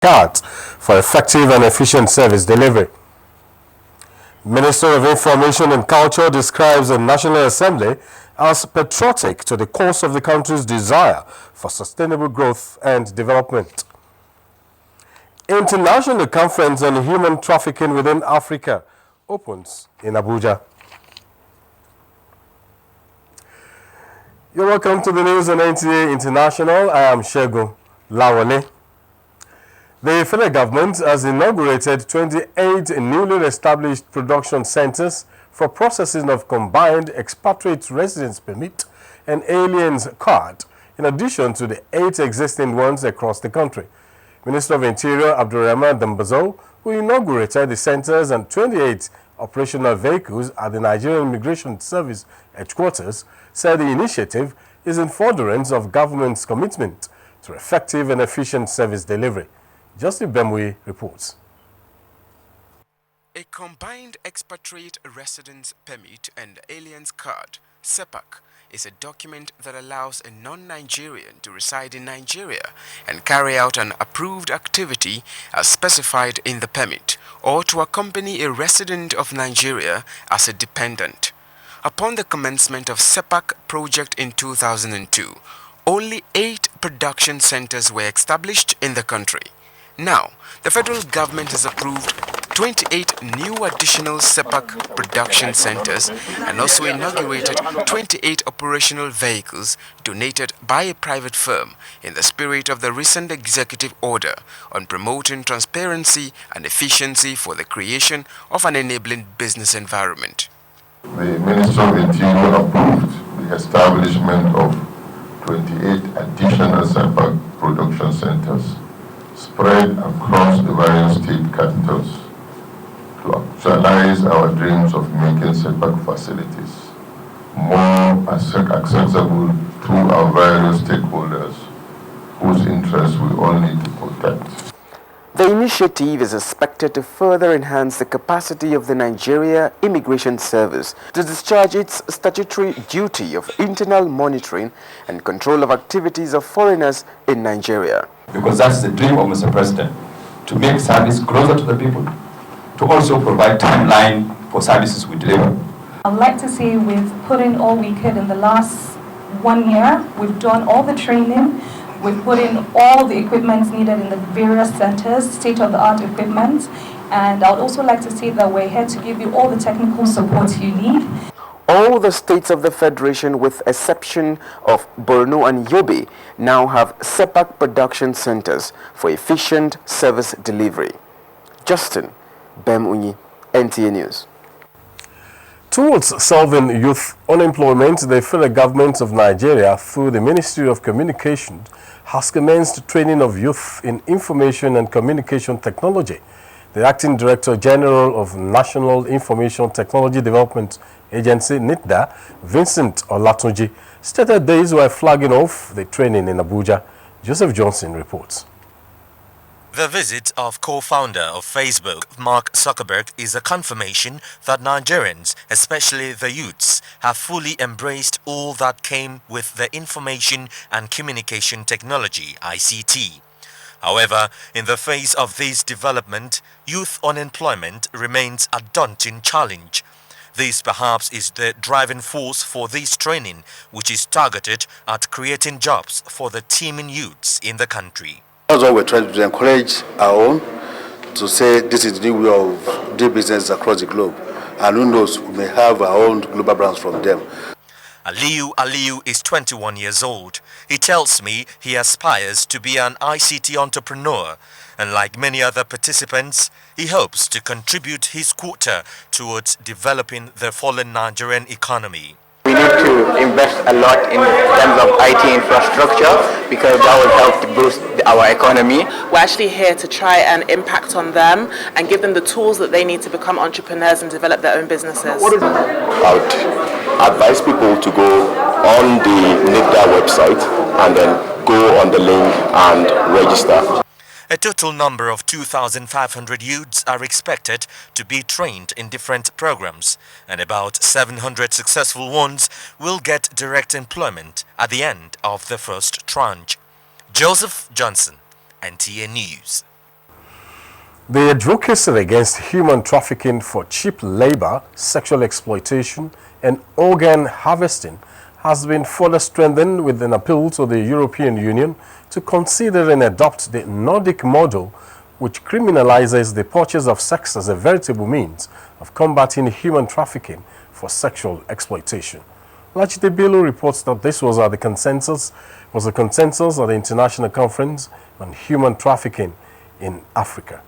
cards for effective and efficient service delivery. Minister of Information and Culture describes the National Assembly as patriotic to the cause of the country's desire for sustainable growth and development. International Conference on Human Trafficking within Africa opens in Abuja. You're welcome to the news on NTA International. I am Shegun Lawale. The federal government has inaugurated 28 newly established production centers for processing of combined expatriate residence permit and aliens card, in addition to the 8 existing ones across the country. Minister of Interior Abdulrahman Dambazo, who inaugurated the centers and 28 operational vehicles at the Nigerian Immigration Service headquarters, said the initiative is in furtherance of government's commitment to effective and efficient service delivery. Justin Bemwe reports. A combined expatriate residence permit and aliens card, SEPAC, is a document that allows a non-Nigerian to reside in Nigeria and carry out an approved activity as specified in the permit, or to accompany a resident of Nigeria as a dependent. Upon the commencement of SEPAC project in 2002, only 8 production centers were established in the country. Now, the federal government has approved 28 new additional SEPAC production centers and also inaugurated 28 operational vehicles donated by a private firm in the spirit of the recent executive order on promoting transparency and efficiency for the creation of an enabling business environment. The Minister of Interior approved the establishment of 28 additional SEPAC production centers spread across the various state capitals to actualize our dreams of making SEPAC facilities more accessible to our various stakeholders whose interests we all need to protect. The initiative is expected to further enhance the capacity of the Nigeria Immigration Service to discharge its statutory duty of internal monitoring and control of activities of foreigners in Nigeria. Because that's the dream of Mr. President, to make service closer to the people, to also provide timeline for services we deliver. I'd like to say we've put in all we could in the last 1 year. We've done all the training. We've put in all the equipment needed in the various centers, state-of-the-art equipment. And I'd also like to say that we're here to give you all the technical support you need. All the states of the Federation, with exception of Borno and Yobe, now have SEPAC production centers for efficient service delivery. Justin Bemwe, NTA News. Towards solving youth unemployment, the federal government of Nigeria, through the Ministry of Communication, has commenced training of youth in information and communication technology. The Acting Director General of National Information Technology Development Agency, NITDA, Vincent Olatunji, stated these were flagging off the training in Abuja. Joseph Johnson reports. The visit of co-founder of Facebook, Mark Zuckerberg, is a confirmation that Nigerians, especially the youths, have fully embraced all that came with the information and communication technology, ICT. However, in the face of this development, youth unemployment remains a daunting challenge. This perhaps is the driving force for this training, which is targeted at creating jobs for the teeming youths in the country. That's why we're trying to encourage our own to say this is the new way of doing business across the globe. And who knows, we may have our own global brands from them. Aliyu is 21 years old. He tells me he aspires to be an ICT entrepreneur, and like many other participants, he hopes to contribute his quota towards developing the fallen Nigerian economy. We need to invest a lot in terms of IT infrastructure because that will help to boost our economy. We're actually here to try and impact on them and give them the tools that they need to become entrepreneurs and develop their own businesses. I would advise people to go on the NITDA website and then go on the link and register. A total number of 2,500 youths are expected to be trained in different programs, and about 700 successful ones will get direct employment at the end of the first tranche. Joseph Johnson, NTA News. The advocacy against human trafficking for cheap labor, sexual exploitation, and organ harvesting has been further strengthened with an appeal to the European Union to consider and adopt the Nordic model, which criminalizes the purchase of sex as a veritable means of combating human trafficking for sexual exploitation. Lachide Bello reports that this was the consensus at the International Conference on Human Trafficking in Africa.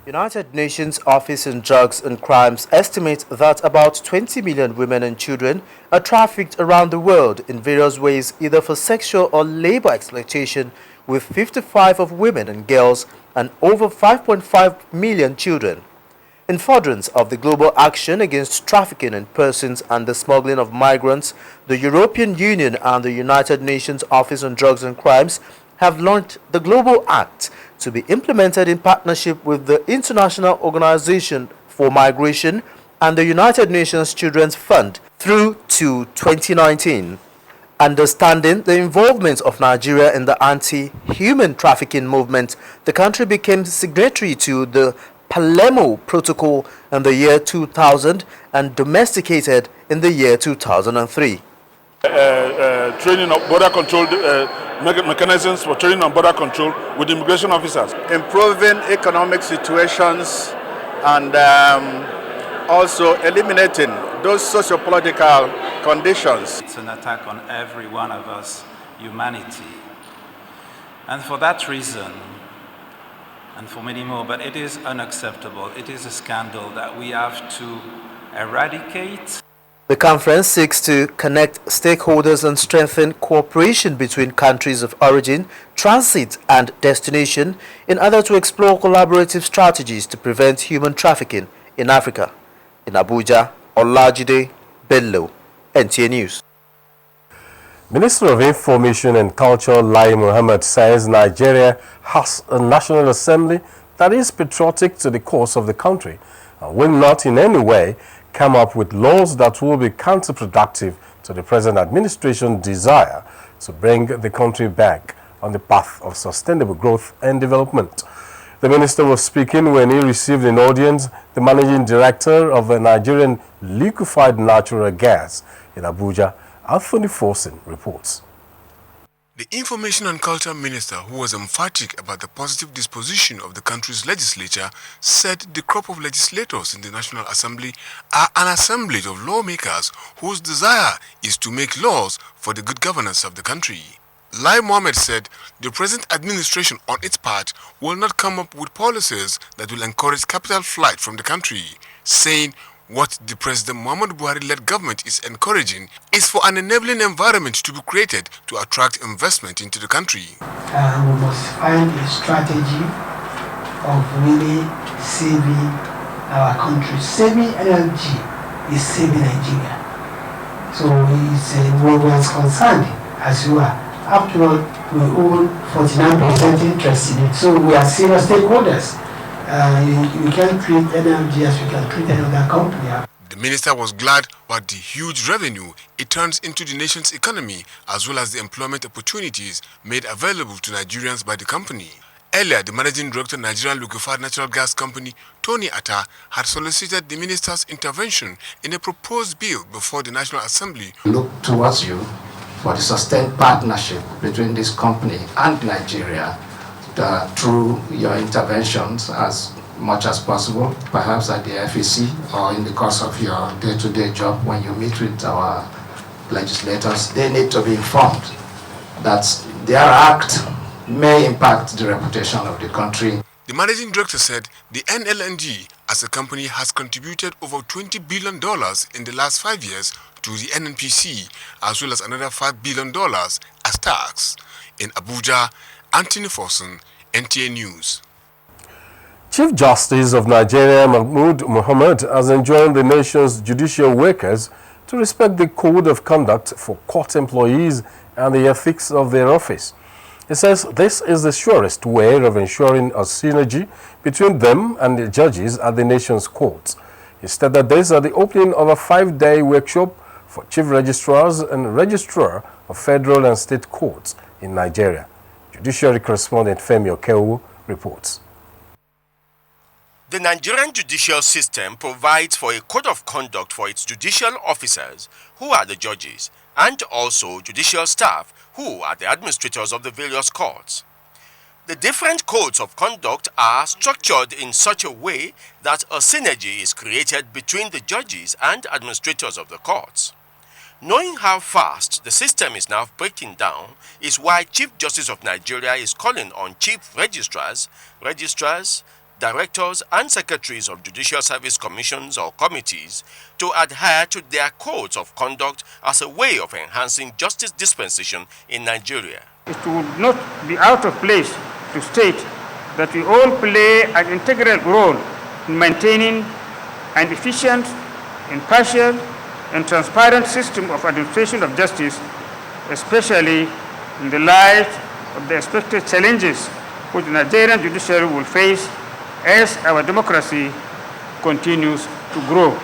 United Nations Office on Drugs and Crimes estimates that about 20 million women and children are trafficked around the world in various ways, either for sexual or labor exploitation, with 55 of women and girls and over 5.5 million children. In furtherance of the global action against trafficking in persons and the smuggling of migrants, the European Union and the United Nations Office on Drugs and Crimes have launched the Global Act to be implemented in partnership with the International Organization for Migration and the United Nations Children's Fund through to 2019. Understanding the involvement of Nigeria in the anti-human trafficking movement, the country became signatory to the Palermo Protocol in the year 2000 and domesticated in the year 2003. Training of border control mechanisms for training on border control with immigration officers. Improving economic situations and also eliminating those socio-political conditions. It's an attack on every one of us, humanity. And for that reason, and for many more, but it is unacceptable. It is a scandal that we have to eradicate. The conference seeks to connect stakeholders and strengthen cooperation between countries of origin, transit, and destination in order to explore collaborative strategies to prevent human trafficking in Africa. In Abuja, Lachide Bello, NTA News. Minister of Information and Culture Lai Mohammed says Nigeria has a National Assembly that is patriotic to the cause of the country and will not in any way come up with laws that will be counterproductive to the present administration's desire to bring the country back on the path of sustainable growth and development. The minister was speaking when he received in audience the managing director of the Nigerian liquefied natural gas in Abuja. Anthony Forsen reports. The Information and Culture Minister, who was emphatic about the positive disposition of the country's legislature, said the crop of legislators in the National Assembly are an assemblage of lawmakers whose desire is to make laws for the good governance of the country. Lai Mohammed said the present administration on its part will not come up with policies that will encourage capital flight from the country, saying what the President Muhammadu Buhari-led government is encouraging is for an enabling environment to be created to attract investment into the country. We must find a strategy of really saving our country. Saving energy is saving Nigeria. So it's where we're concerned as you are. After all, we own 49% interest in it, so we are serious stakeholders. You can't create energy as you can create another company. The minister was glad about the huge revenue it turns into the nation's economy, as well as the employment opportunities made available to Nigerians by the company. Earlier, the managing director of Nigerian liquefied natural gas company, Tony Atta, had solicited the minister's intervention in a proposed bill before the National Assembly. Look towards you for the sustained partnership between this company and Nigeria through your interventions as much as possible, perhaps at the FEC or in the course of your day-to-day job when you meet with our legislators. They need to be informed that their act may impact the reputation of the country. The managing director said the NLNG as a company has contributed over $20 billion in the last 5 years to the NNPC, as well as another $5 billion as tax. In Abuja, Anthony Forsen, NTA News. Chief Justice of Nigeria, Mahmoud Mohammed, has enjoined the nation's judicial workers to respect the code of conduct for court employees and the ethics of their office. He says this is the surest way of ensuring a synergy between them and the judges at the nation's courts. He stated this at the opening of a 5-day workshop for chief registrars and registrar of federal and state courts in Nigeria. Judiciary correspondent Femi Okewu reports. The Nigerian judicial system provides for a code of conduct for its judicial officers, who are the judges, and also judicial staff, who are the administrators of the various courts. The different codes of conduct are structured in such a way that a synergy is created between the judges and administrators of the courts. Knowing how fast the system is now breaking down is why Chief Justice of Nigeria is calling on chief registrars, directors and secretaries of judicial service commissions or committees to adhere to their codes of conduct as a way of enhancing justice dispensation in Nigeria. It would not be out of place to state that we all play an integral role in maintaining an efficient, impartial, and transparent system of administration of justice, especially in the light of the expected challenges which the Nigerian judiciary will face as our democracy continues to grow.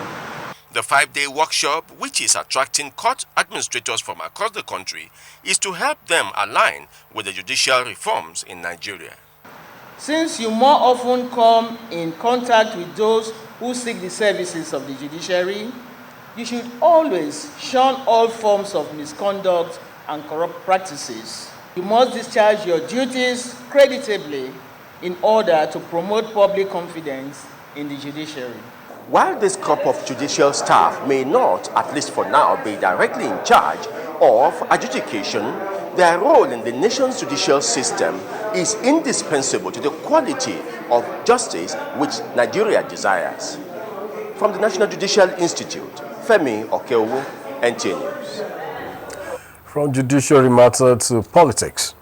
The 5-day workshop, which is attracting court administrators from across the country, is to help them align with the judicial reforms in Nigeria. Since you more often come in contact with those who seek the services of the judiciary, you should always shun all forms of misconduct and corrupt practices. You must discharge your duties creditably in order to promote public confidence in the judiciary. While this crop of judicial staff may not, at least for now, be directly in charge of adjudication, their role in the nation's judicial system is indispensable to the quality of justice which Nigeria desires. From the National Judicial Institute, Femi Okeowo, NTA News. From judiciary matter to politics.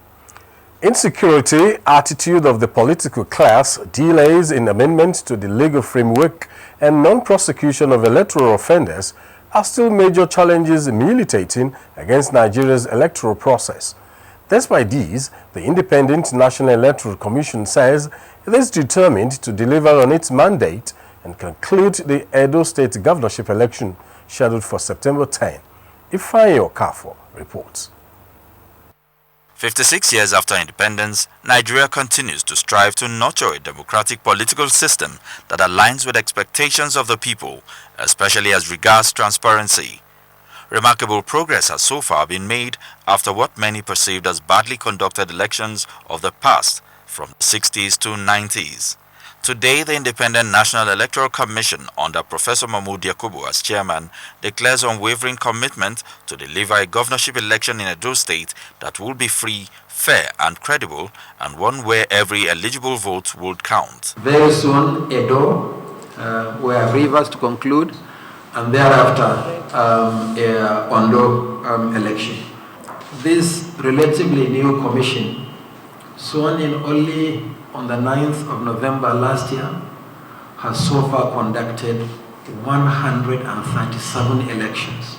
Insecurity, attitude of the political class, delays in amendments to the legal framework, and non-prosecution of electoral offenders are still major challenges militating against Nigeria's electoral process. Despite these, the Independent National Electoral Commission says it is determined to deliver on its mandate and conclude the Edo State governorship election scheduled for September 10. Ifeanyi Okafor reports. 56 years after independence, Nigeria continues to strive to nurture a democratic political system that aligns with expectations of the people, especially as regards transparency. Remarkable progress has so far been made after what many perceived as badly conducted elections of the past, from the 60s to 90s. Today, the Independent National Electoral Commission, under Professor Mahmood Yakubu as chairman, declares unwavering commitment to deliver a governorship election in Edo State that will be free, fair and credible, and one where every eligible vote would count. Very soon, Edo, we have Rivers to conclude, and thereafter, Ondo election. This relatively new commission, sworn in only on the 9th of November last year, has so far conducted 137 elections.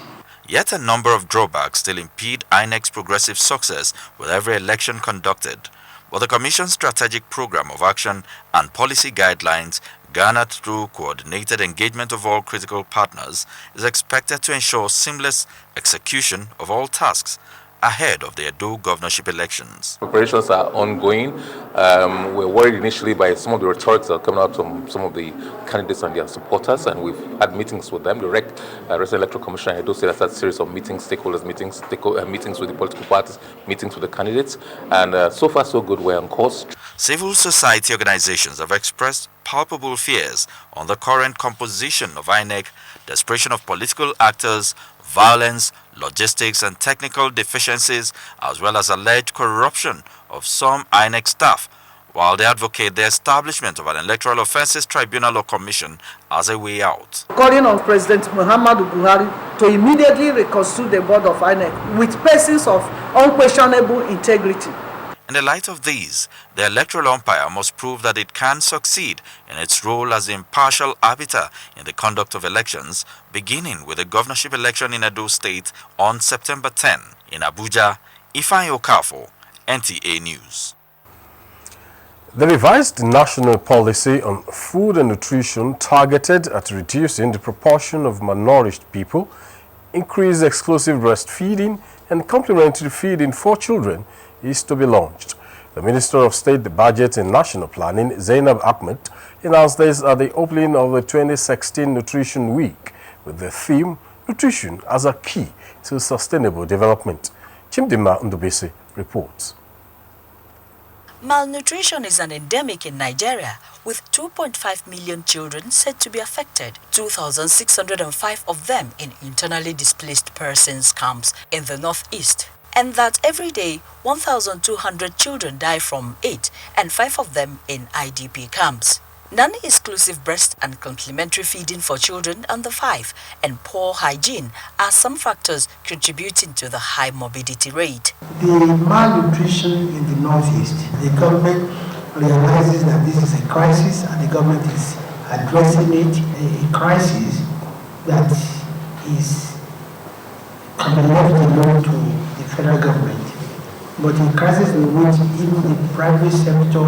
Yet a number of drawbacks still impede INEC's progressive success with every election conducted. But the Commission's strategic program of action and policy guidelines, garnered through coordinated engagement of all critical partners, is expected to ensure seamless execution of all tasks ahead of the Edo governorship elections. Preparations are ongoing. We're worried initially by some of the rhetorics that are coming out from some of the candidates and their supporters, and we've had meetings with them. The Resident Electoral Commission Edo State has had a series of meetings, stakeholders meetings, meetings with the political parties, meetings with the candidates, and so far so good, we're on course. Civil society organizations have expressed palpable fears on the current composition of INEC, desperation of political actors, violence, logistics and technical deficiencies, as well as alleged corruption of some INEC staff, while they advocate the establishment of an electoral offences tribunal or commission as a way out. Calling on President Muhammadu Buhari to immediately reconstitute the board of INEC with persons of unquestionable integrity. In the light of these, the electoral umpire must prove that it can succeed in its role as the impartial arbiter in the conduct of elections, beginning with the governorship election in Edo State on September 10. In Abuja, Ifeanyi Okafor, NTA News. The revised national policy on food and nutrition targeted at reducing the proportion of malnourished people, increase exclusive breastfeeding and complementary feeding for children is to be launched. The Minister of State, Budget and National Planning, Zainab Ahmed, He announced this at the opening of the 2016 Nutrition Week with the theme Nutrition as a Key to Sustainable Development. Chimdima Ndubisi reports. Malnutrition is an endemic in Nigeria, with 2.5 million children said to be affected, 2,605 of them in internally displaced persons camps in the northeast, and that every day 1,200 children die from it, and 5 of them in IDP camps. Non-exclusive breast and complementary feeding for children under 5 and poor hygiene are some factors contributing to the high morbidity rate. The malnutrition in the northeast, the government realizes that this is a crisis and the government is addressing it, a crisis that is left alone to the federal government, but a crisis in which even the private sector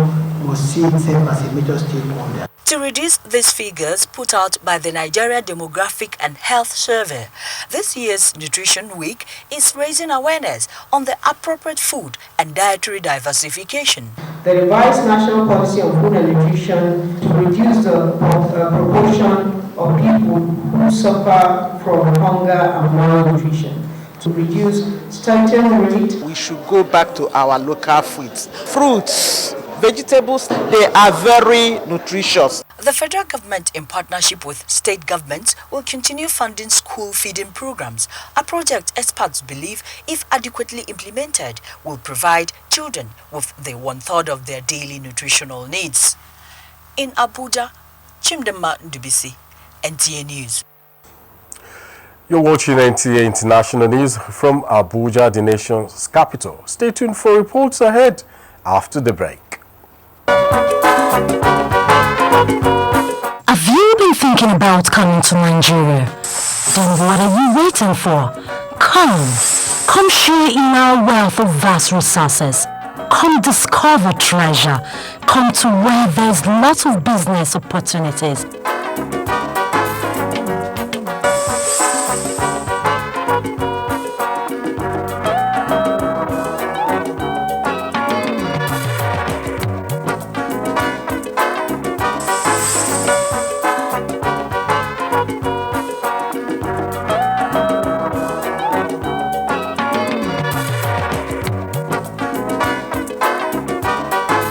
must see itself as a major stakeholder. To reduce these figures put out by the Nigeria Demographic and Health Survey, this year's Nutrition Week is raising awareness on the appropriate food and dietary diversification. The revised national policy on food and nutrition to reduce the proportion of people who suffer from hunger and malnutrition, to reduce stunting rate. We should go back to our local foods. Fruits, vegetables, they are very nutritious. The federal government, in partnership with state governments, will continue funding school feeding programs, a project experts believe, if adequately implemented, will provide children with the 1/3 of their daily nutritional needs. In Abuja, Chimdema Ndubisi, NTA News. You're watching NTA International News from Abuja, the nation's capital. Stay tuned for reports ahead after the break. Have you been thinking about coming to Nigeria? Then what are you waiting for? Come share in our wealth of vast resources. Come discover treasure. Come to where there's lots of business opportunities.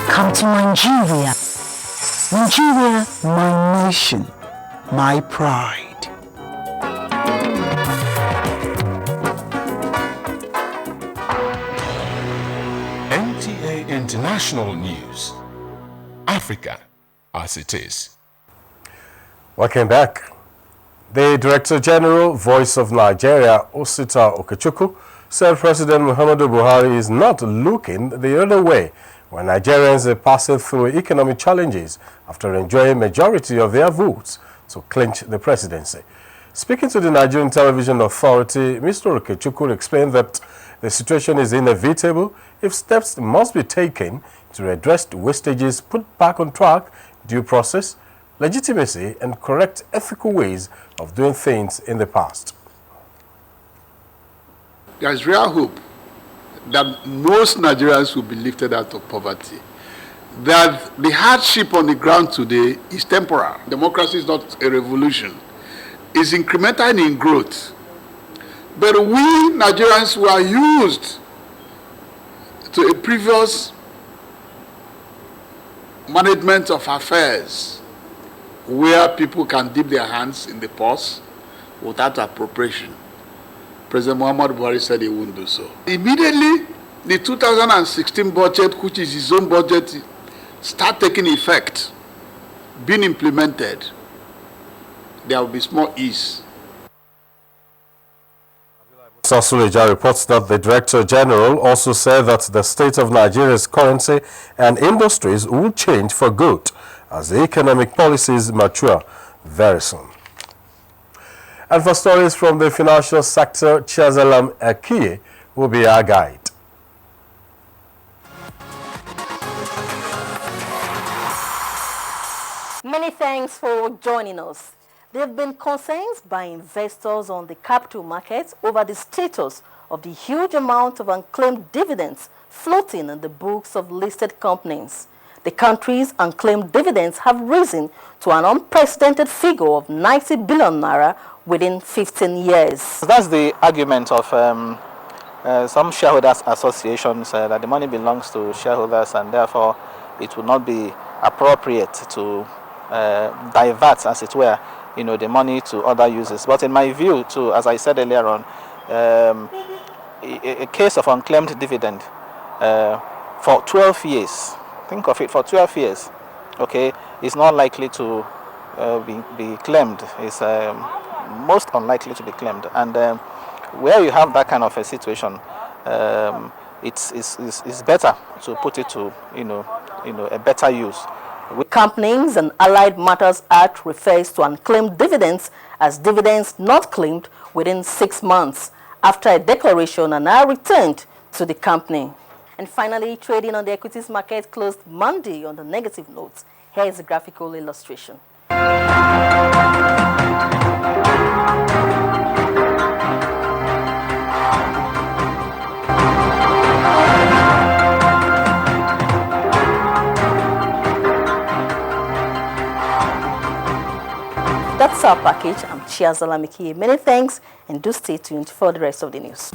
Come to Nigeria. Nigeria, my nation, my pride. NTA International News. Africa as it is. Welcome back. The Director General, Voice of Nigeria, Osita Okechukwu, said President Muhammadu Buhari is not looking the other way when Nigerians are passing through economic challenges after enjoying majority of their votes to clinch the presidency. Speaking to the Nigerian Television Authority, Mr. Okechukwu explained that the situation is inevitable if steps must be taken to address wastages put back on track, due process, legitimacy, and correct ethical ways of doing things in the past. There is real hope that most Nigerians will be lifted out of poverty. That the hardship on the ground today is temporal. Democracy is not a revolution. It's incremental and in growth. But we Nigerians who are used to a previous management of affairs where people can dip their hands in the purse without appropriation. President Muhammadu Buhari said he wouldn't do so. Immediately, the 2016 budget, which is his own budget, start taking effect, being implemented, there will be small ease. Sasuleja reports that the Director General also said that the state of Nigeria's currency and industries will change for good as the economic policies mature very soon. And for stories from the financial sector, Chiazalam Akie will be our guide. Many thanks for joining us. There have been concerns by investors on the capital markets over the status of the huge amount of unclaimed dividends floating in the books of listed companies. the country's unclaimed dividends have risen to an unprecedented figure of 90 billion naira within 15 years. That's the argument of some shareholders associations that the money belongs to shareholders and therefore it would not be appropriate to divert, as it were, the money to other uses. But in my view, too, as I said earlier on, a case of unclaimed dividend for 12 years, think of it, for 12 years, okay, is not likely to be claimed. It's most unlikely to be claimed. And where you have that kind of a situation, it's better to put it to a better use. Companies and Allied Matters Act refers to unclaimed dividends as dividends not claimed within 6 months after a declaration and are returned to the company. And finally, trading on the equities market closed Monday on the negative notes. Here is a graphical illustration. That's our package. I'm Chiazala Miki. Many thanks and do stay tuned for the rest of the news.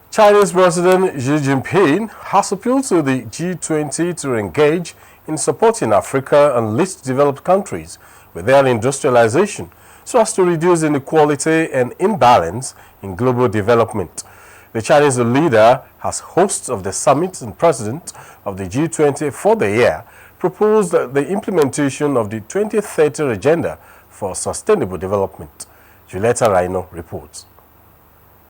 Chinese President Xi Jinping has appealed to the G20 to engage in supporting Africa and least developed countries with their industrialization so as to reduce inequality and imbalance in global development. The Chinese leader, as host of the summit and president of the G20 for the year, proposed the implementation of the 2030 Agenda for Sustainable Development. Julieta Rhino reports.